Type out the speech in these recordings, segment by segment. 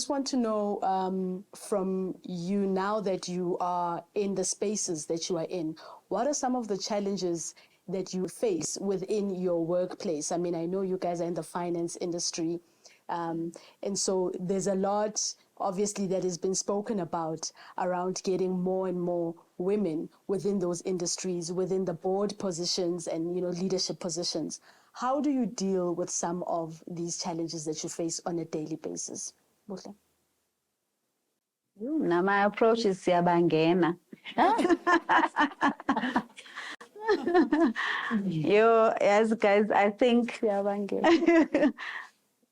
just want to know from you, now that you are in the spaces that you are in, what are some of the challenges that you face within your workplace? I mean, I know you guys are in the finance industry, and so there's a lot, obviously, that has been spoken about around getting more and more women within those industries, within the board positions and, you know, leadership positions. How do you deal with some of these challenges that you face on a daily basis? Buhle? Now my approach is siyabangena. Yes, guys, I think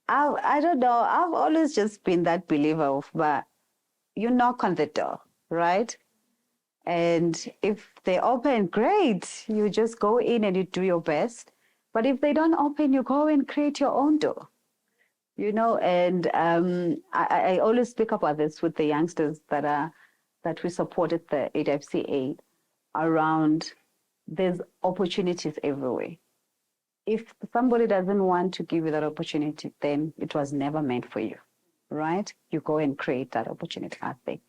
I don't know. I've always just been that believer of, but you knock on the door, right? And if they open, great. You just go in and you do your best. But if they don't open, you go and create your own door. You know, and I always speak about this with the youngsters that we support at the HFCA around there's opportunities everywhere. If somebody doesn't want to give you that opportunity, then it was never meant for you, right? You go and create that opportunity out there.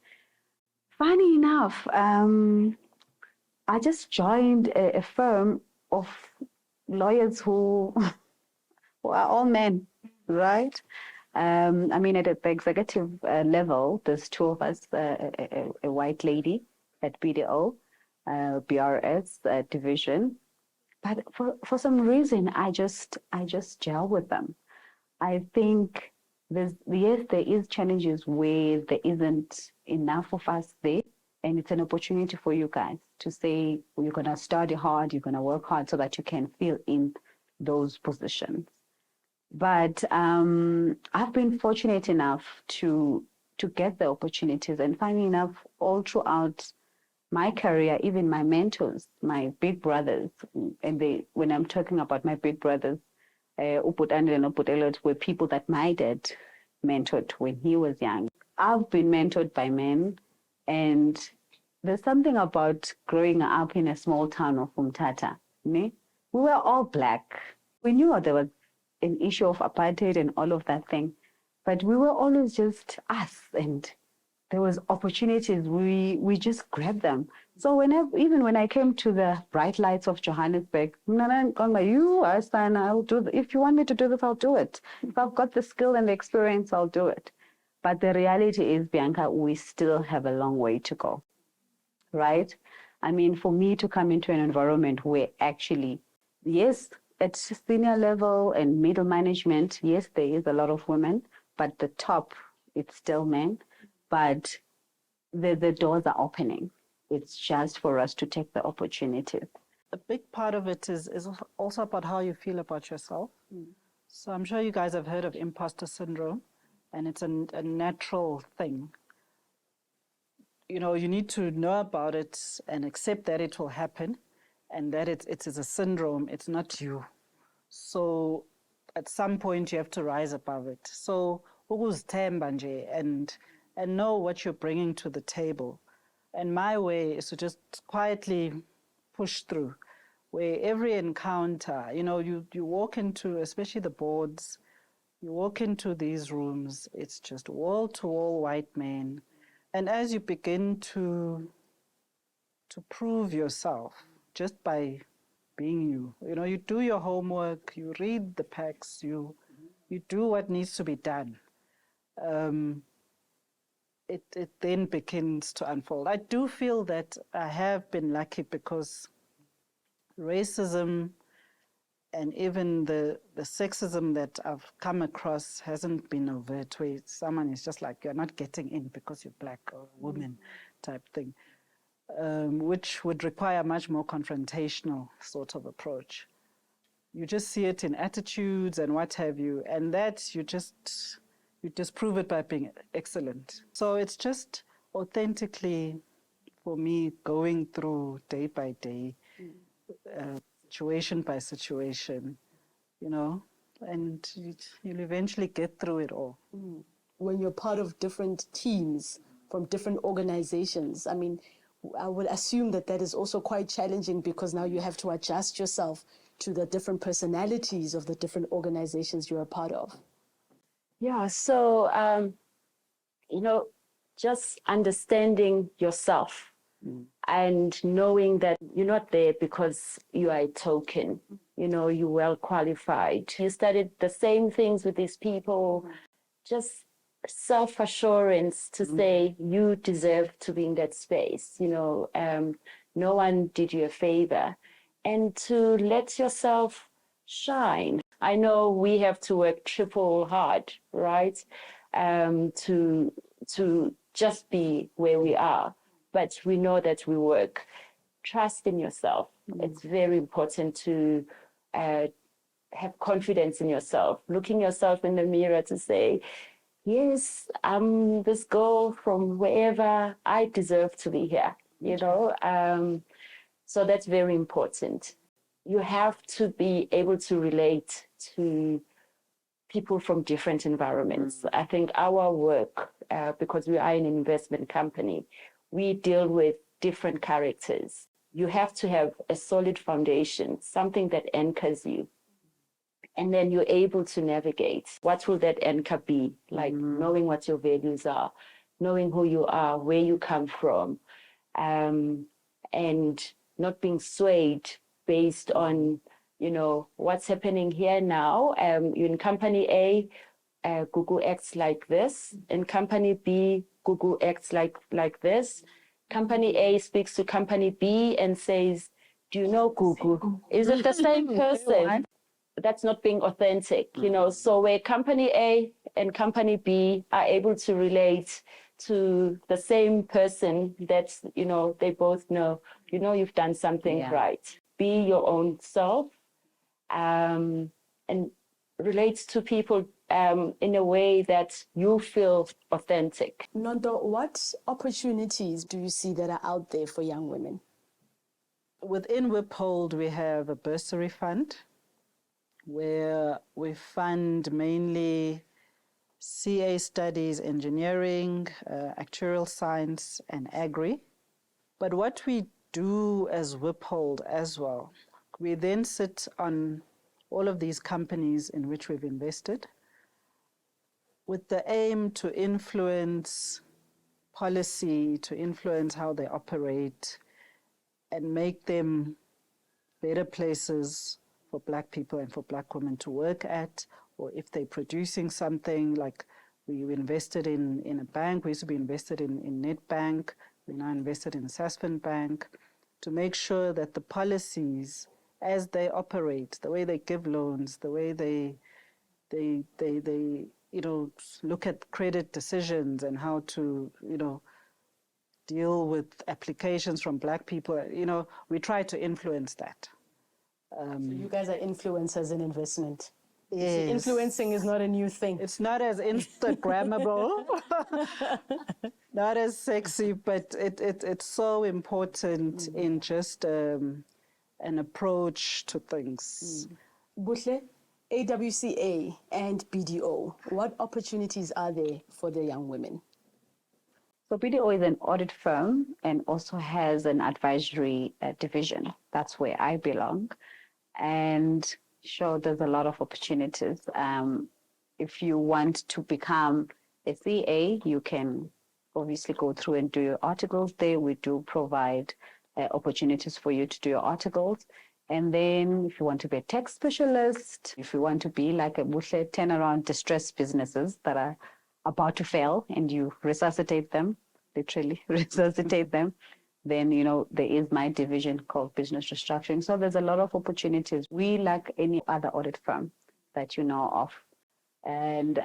Funny enough, I just joined a firm of lawyers who are all men, right? I mean, at the executive level, there's two of us, a white lady at BDO, BRS division. But for some reason, I just gel with them. I think there is challenges where there isn't enough of us there, and it's an opportunity for you guys to say, well, you're gonna study hard, you're gonna work hard so that you can fill in those positions. But I've been fortunate enough to get the opportunities, and funny enough, all throughout my career, even my mentors, my big brothers, and when I'm talking about my big brothers, Uputandi and Uputelot were people that my dad mentored when he was young. I've been mentored by men, and there's something about growing up in a small town of Umtata. We were all black. We knew there was an issue of apartheid and all of that thing, but we were always just us, and there was opportunities, we just grabbed them. So even when I came to the bright lights of Johannesburg, you are son, I'll do if you want me to do this, I'll do it. If I've got the skill and the experience, I'll do it. But the reality is, Bianca, we still have a long way to go, right? I mean, for me to come into an environment where actually, yes, at senior level and middle management, yes, there is a lot of women, but the top, it's still men. But the doors are opening. It's just for us to take the opportunity. A big part of it is also about how you feel about yourself. So I'm sure you guys have heard of imposter syndrome, and it's a natural thing. You know, you need to know about it and accept that it will happen, and that it is a syndrome, it's not you. So at some point you have to rise above it. So ukuzithemba nje and know what you're bringing to the table. And my way is to just quietly push through, where every encounter, you know, you walk into, especially the boards, you walk into these rooms, it's just wall-to-wall white men. And as you begin to prove yourself just by being you, you know, you do your homework, you read the packs, you do what needs to be done. It then begins to unfold. I do feel that I have been lucky because racism and even the sexism that I've come across hasn't been overt, where someone is just like, you're not getting in because you're black or a woman type thing, which would require a much more confrontational sort of approach. You just see it in attitudes and what have you, and that you just prove it by being excellent. So it's just authentically, for me, going through day by day, situation by situation, you know, and you'll eventually get through it all. When you're part of different teams from different organizations, I mean, I would assume that is also quite challenging, because now you have to adjust yourself to the different personalities of the different organizations you're a part of. Yeah, so just understanding yourself and knowing that you're not there because you are a token. You're well qualified. You studied the same things with these people. Just self-assurance to say you deserve to be in that space. No one did you a favor. And to let yourself shine. I know we have to work triple hard, right? To just be where we are. But we know that we work. Trust in yourself. It's very important to have confidence in yourself. Looking yourself in the mirror to say, yes, I'm this girl from wherever. I deserve to be here, So that's very important. You have to be able to relate to people from different environments. I think our work, because we are an investment company, we deal with different characters. You have to have a solid foundation, something that anchors you. And then you're able to navigate. What will that anchor be? Like knowing what your values are, knowing who you are, where you come from, and not being swayed based on, what's happening here now. You're in company A, Gugu acts like this. In company B, Gugu acts like this. Company A speaks to company B and says, do you know Gugu? Is it the same person? That's not being authentic, So where company A and company B are able to relate to the same person that, they both know, you've done something right. Be your own self and relate to people in a way that you feel authentic. Nonto, what opportunities do you see that are out there for young women? Within Wiphold, we have a bursary fund where we fund mainly CA studies, engineering, actuarial science, and agri. But what we do as Wiphold as well, we then sit on all of these companies in which we've invested with the aim to influence policy, to influence how they operate, and make them better places for Black people and for Black women to work at, or if they're producing something, like we invested in a bank, we used to be invested in Nedbank, we're now invested in Sasfin Bank, to make sure that the policies, as they operate, the way they give loans, the way they look at credit decisions and how to, deal with applications from Black people, we try to influence that. So you guys are influencers in investment. Yes. Influencing is not a new thing. It's not as Instagrammable, not as sexy, but it's so important in just an approach to things. Buhle, AWCA and BDO, what opportunities are there for the young women? So BDO is an audit firm and also has an advisory division. That's where I belong. And sure, there's a lot of opportunities. If you want to become a CA, you can obviously go through and do your articles there. We do provide opportunities for you to do your articles. And then if you want to be a tech specialist, if you want to be like a Buhle, turn around distressed businesses that are about to fail and you resuscitate them, literally resuscitate them, then, there is my division called business restructuring. So there's a lot of opportunities. We, like any other audit firm that you know of. And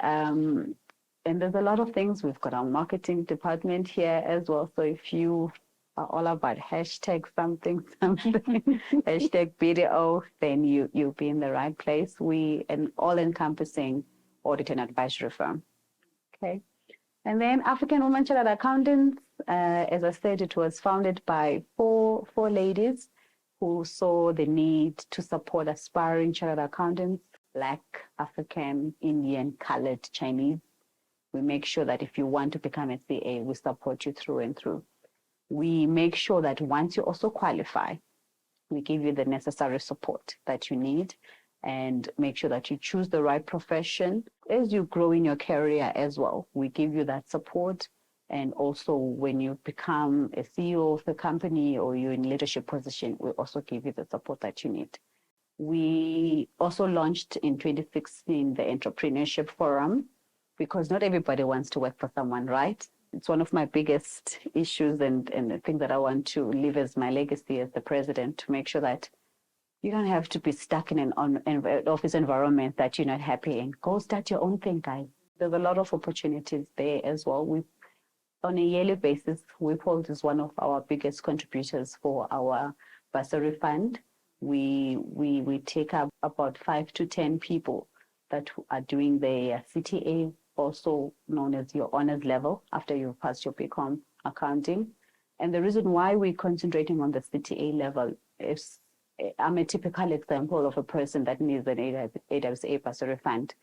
there's a lot of things. We've got our marketing department here as well. So if you are all about hashtag something, hashtag BDO, then you'll be in the right place. We an all-encompassing audit and advisory firm. Okay. And then African Women Chartered Accountants, as I said, it was founded by four ladies who saw the need to support aspiring chartered accountants, Black, African, Indian, colored, Chinese. We make sure that if you want to become a CA, we support you through and through. We make sure that once you also qualify, we give you the necessary support that you need and make sure that you choose the right profession. as you grow in your career as well, we give you that support. And also when you become a CEO of the company or you're in leadership position, we also give you the support that you need. We also launched in 2016 the Entrepreneurship Forum, because not everybody wants to work for someone, right? It's one of my biggest issues and the thing that I want to leave as my legacy as the president, to make sure that you don't have to be stuck in an office environment that you're not happy in. Go start your own thing, guys. There's a lot of opportunities there as well. On a yearly basis, WIPOLD is one of our biggest contributors for our bursary fund. We take up about 5 to 10 people that are doing their CTA, also known as your honors level, after you've passed your BCom accounting. And the reason why we're concentrating on the CTA level is, I'm a typical example of a person that needs an AWSA bursary fund.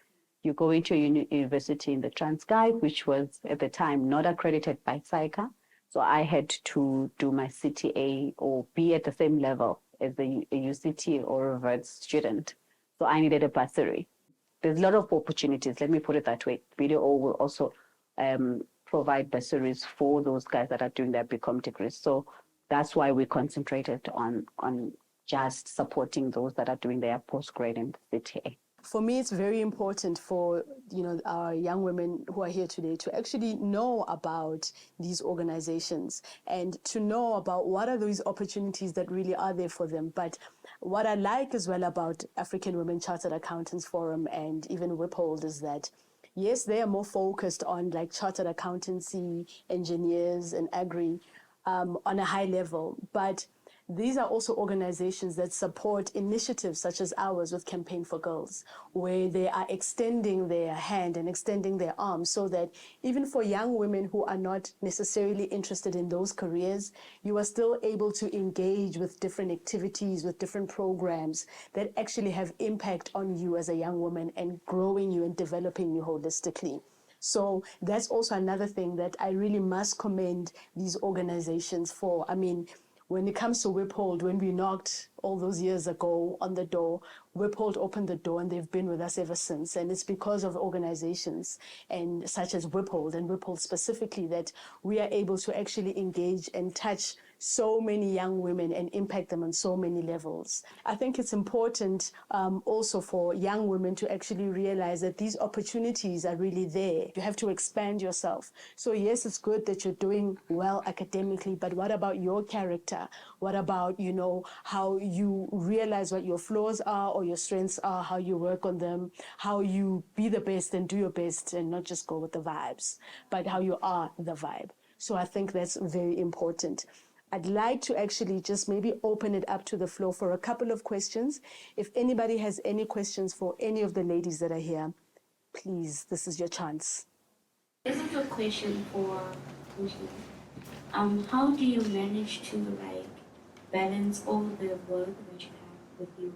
You go into a university in the Transkei, which was at the time not accredited by SAICA. So I had to do my CTA or be at the same level as a UCT or a RED student. So I needed a bursary. There's a lot of opportunities, let me put it that way. BDO will also provide bursaries for those guys that are doing their BCom degrees. So that's why we concentrated on just supporting those that are doing their postgrad and CTA. For me, it's very important for our young women who are here today to actually know about these organizations and to know about what are those opportunities that really are there for them. But what I like as well about African Women Chartered Accountants Forum and even WIPOLD is that, yes, they are more focused on like chartered accountancy, engineers and agri on a high level, but these are also organizations that support initiatives such as ours with Campaign for Girls, where they are extending their hand and extending their arm so that even for young women who are not necessarily interested in those careers, you are still able to engage with different activities, with different programs that actually have impact on you as a young woman and growing you and developing you holistically. So that's also another thing that I really must commend these organizations for. I mean, when it comes to WIPOLD, when we knocked all those years ago on the door, WIPOLD opened the door and they've been with us ever since. And it's because of organizations and such as WIPOLD and WIPOLD specifically that we are able to actually engage and touch so many young women and impact them on so many levels. I think it's important also for young women to actually realize that these opportunities are really there. You have to expand yourself. So yes, it's good that you're doing well academically, but what about your character? What about, how you realize what your flaws are or your strengths are, how you work on them, how you be the best and do your best and not just go with the vibes, but how you are the vibe. So I think that's very important. I'd like to actually just maybe open it up to the floor for a couple of questions. If anybody has any questions for any of the ladies that are here, please, this is your chance. This is a question for Buhle. How do you manage to balance all the work that you have with your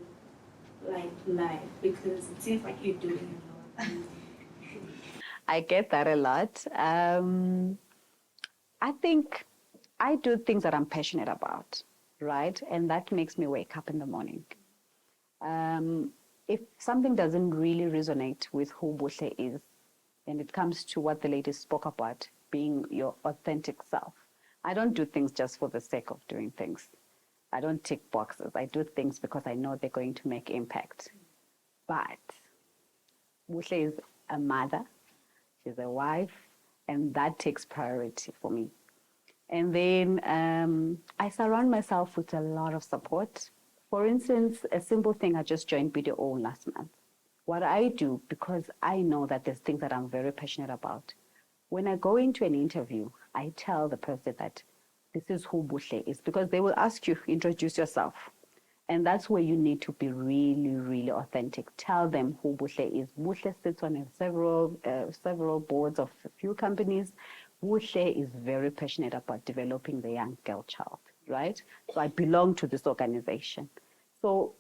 life? Because it seems like you're doing a lot. I get that a lot. I think I do things that I'm passionate about, right? And that makes me wake up in the morning. If something doesn't really resonate with who Buhle is, and it comes to what the lady spoke about, being your authentic self, I don't do things just for the sake of doing things. I don't tick boxes. I do things because I know they're going to make impact. But Buhle is a mother, she's a wife, and that takes priority for me. And then I surround myself with a lot of support. For instance, a simple thing, I just joined BDO last month. What I do, because I know that there's things that I'm very passionate about, when I go into an interview, I tell the person that this is who Buhle is, because they will ask you, introduce yourself. And that's where you need to be really, really authentic. Tell them who Buhle is. Buhle sits on several boards of a few companies. Buhle is very passionate about developing the young girl child, right? So I belong to this organization. So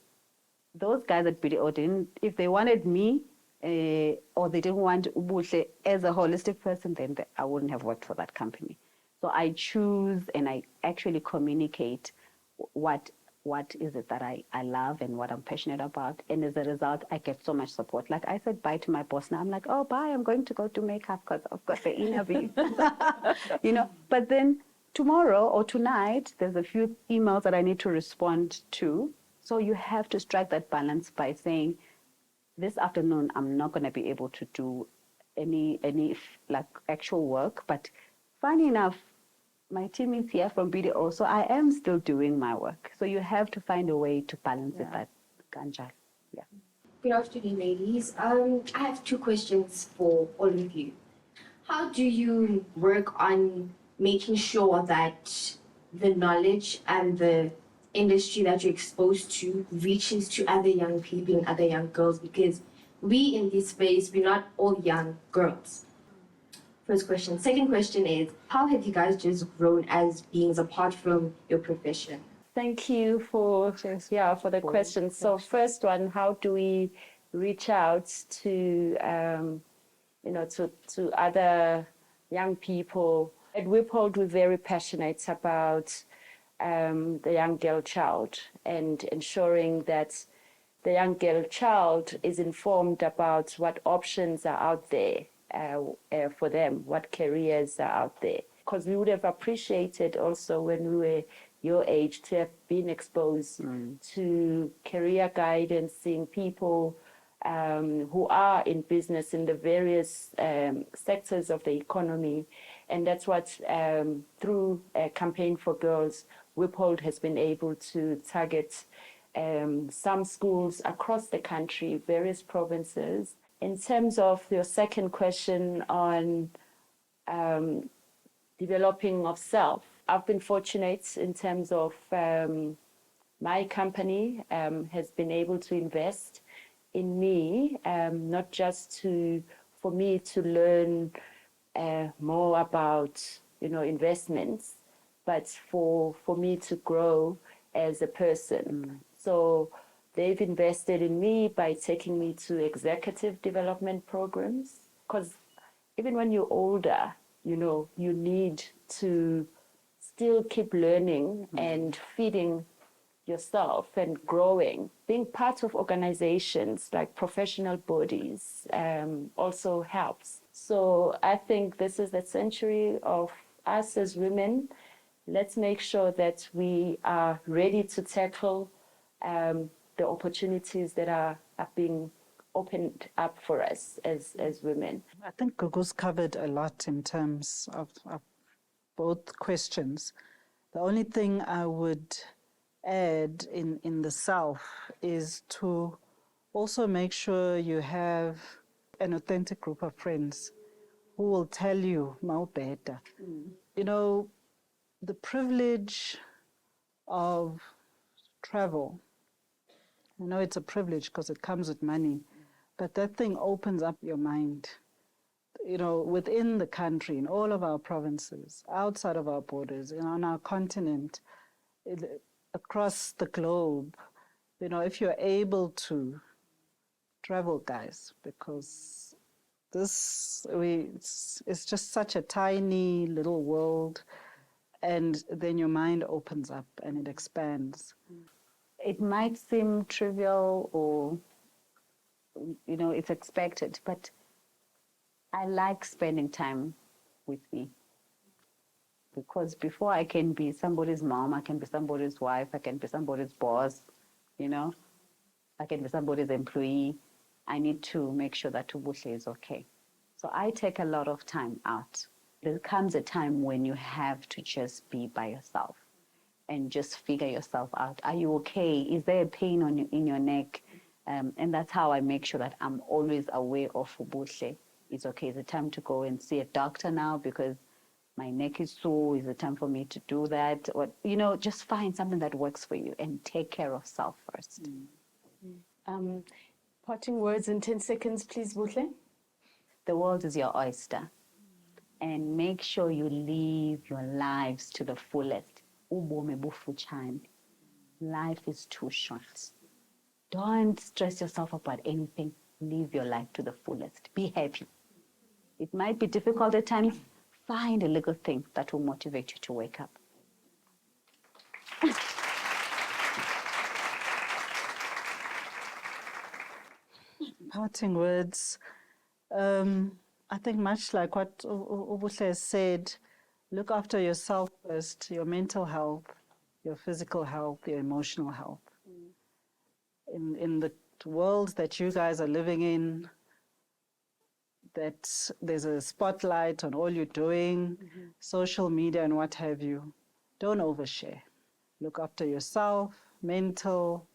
those guys at BDO if they wanted me or they didn't want Buhle as a holistic person, then I wouldn't have worked for that company. So I choose and I actually communicate what what is it that I love and what I'm passionate about. And as a result, I get so much support. Like I said bye to my boss now. I'm like, oh, bye, I'm going to go do makeup because I've got the interview. You know, but then tomorrow or tonight, there's a few emails that I need to respond to. So you have to strike that balance by saying, this afternoon, I'm not going to be able to do any like actual work. But funny enough, my team is here from BDO, so I am still doing my work. So you have to find a way to balance it, that kanjalo. Yeah. Good afternoon, ladies. I have two questions for all of you. How do you work on making sure that the knowledge and the industry that you're exposed to reaches to other young people and other young girls? Because we in this space, we're not all young girls. First question. Second question is, how have you guys just grown as beings apart from your profession? Thank you for the question. So first one, how do we reach out to to other young people? At Wiphold, we're very passionate about the young girl child and ensuring that the young girl child is informed about what options are out there for them, what careers are out there. Because we would have appreciated also when we were your age to have been exposed to career guidance, seeing people who are in business in the various sectors of the economy. And that's what, through a campaign for girls, Wiphold has been able to target some schools across the country, various provinces. In terms of your second question on developing of self, I've been fortunate in terms of my company has been able to invest in me, not just for me to learn more about investments, but for me to grow as a person. So they've invested in me by taking me to executive development programs. Because even when you're older, you need to still keep learning and feeding yourself and growing. Being part of organizations like professional bodies also helps. So I think this is the century of us as women. Let's make sure that we are ready to tackle the opportunities that are being opened up for us as women. I think Gugu's covered a lot in terms of both questions. The only thing I would add in the self is to also make sure you have an authentic group of friends who will tell you more better. The privilege of travel, I know it's a privilege because it comes with money, but that thing opens up your mind. Within the country, in all of our provinces, outside of our borders, on our continent, across the globe, if you're able to travel, guys, because it's just such a tiny little world, and then your mind opens up and it expands. It might seem trivial or, it's expected, but I like spending time with me. Because before I can be somebody's mom, I can be somebody's wife, I can be somebody's boss, I can be somebody's employee. I need to make sure that Buhle is okay. So I take a lot of time out. There comes a time when you have to just be by yourself and just figure yourself out. Are you okay? Is there a pain in your neck? And that's how I make sure that I'm always aware of Buhle. It's okay. Is it time to go and see a doctor now because my neck is sore? Is it time for me to do that? Or, just find something that works for you and take care of self first. Parting words in 10 seconds, please, Buhle. The world is your oyster. And make sure you live your lives to the fullest. Ubomi bufutshane. Life is too short. Don't stress yourself about anything. Live your life to the fullest. Be happy. It might be difficult at times. Find a little thing that will motivate you to wake up. Parting words. I think much like what Buhle has said, look after yourself first, your mental health, your physical health, your emotional health. In the world that you guys are living in, that there's a spotlight on all you're doing, social media and what have you, don't overshare. Look after yourself, mental,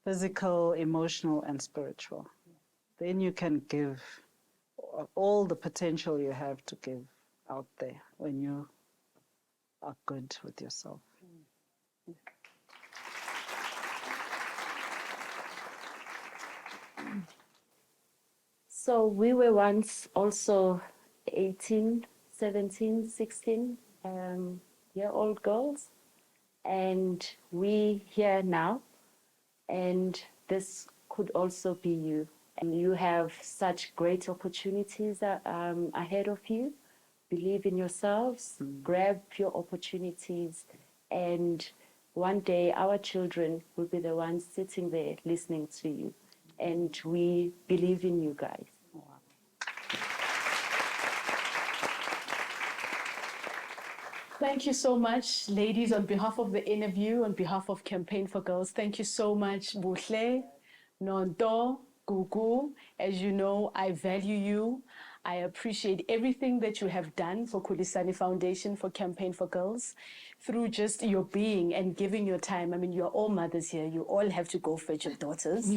physical, emotional, and spiritual. Then you can give all the potential you have to give out there when you are good with yourself. So we were once also 18, 17, 16 year old girls, and we here now, and this could also be you. And you have such great opportunities ahead of you. Believe in yourselves, grab your opportunities, and one day our children will be the ones sitting there listening to you. And we believe in you guys. Thank you so much, ladies, on behalf of the Innerview, on behalf of Campaign for Girls. Thank you so much, Buhle, Nonto, Gugu. As you know, I value you. I appreciate everything that you have done for Kulisani Foundation, for Campaign for Girls, through just your being and giving your time. I mean, you're all mothers here. You all have to go fetch your daughters.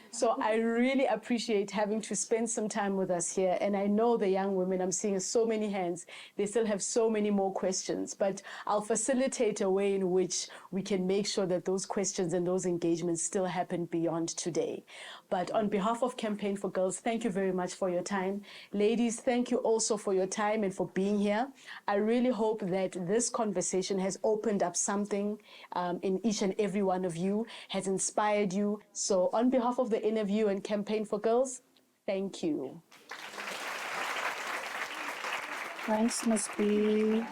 So I really appreciate having to spend some time with us here. And I know the young women, I'm seeing so many hands. They still have so many more questions, but I'll facilitate a way in which we can make sure that those questions and those engagements still happen beyond today. But on behalf of Campaign for Girls, thank you very much for your time. Ladies, thank you also for your time and for being here. I really hope that this conversation has opened up something in each and every one of you, has inspired you. So on behalf of the Innerview and Campaign for Girls, thank you. Thanks, Ms. B.